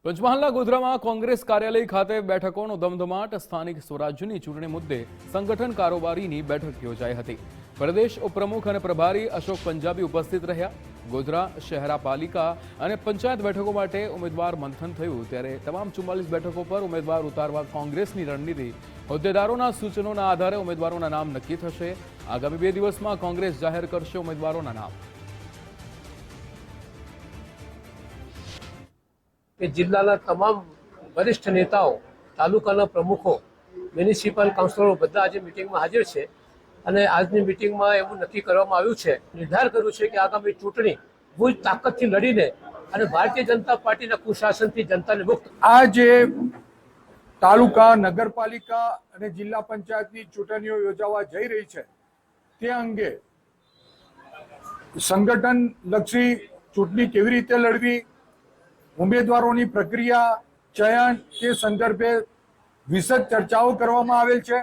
પંચમહાલના ગોધરામાં કોંગ્રેસ કાર્યાલય ખાતે બેઠકોનો ધમધમાટ. સ્થાનિક સ્વરાજ્યની ચૂંટણી મુદ્દે સંગઠન કારોબારીની બેઠક યોજાઈ હતી. પ્રદેશ ઉપપ્રમુખ અને પ્રભારી અશોક પંજાબી ઉપસ્થિત રહ્યા. ગોધરા શહેરા પાલિકા અને પંચાયત બેઠકો માટે ઉમેદવાર મંથન થયું, ત્યારે તમામ 44 બેઠકો પર ઉમેદવાર ઉતારવા કોંગ્રેસની રણનીતિ. હોદ્દેદારોના સૂચનોના આધારે ઉમેદવારોના નામ નક્કી થશે. આગામી 2 દિવસમાં કોંગ્રેસ જાહેર કરશે ઉમેદવારોના નામ. કે જિલ્લાના તમામ વરિષ્ઠ નેતાઓ, તાલુકાના પ્રમુખો, મ્યુનિસિપલ કાઉન્સિલરો બધા આજે મિટિંગમાં હાજર છે અને આજની મિટિંગમાં એવું નક્કી કરવામાં આવ્યું છે, નિર્ધાર કર્યું છે કે આગામી ચૂંટણી ભુજ તાકાતથી લડીને અને ભારતીય જનતા પાર્ટીના કુશાસનથી જનતાને મુક્ત. આ જે તાલુકા, નગરપાલિકા અને જિલ્લા પંચાયતની ચૂંટણીઓ યોજાવા જઈ રહી છે તે અંગે સંગઠનલક્ષી ચૂંટણી કેવી રીતે લડવી, ઉમેદવારોની પ્રક્રિયા, ચયન તે સંદર્ભે વિશદ ચર્ચાઓ કરવામાં આવેલ છે.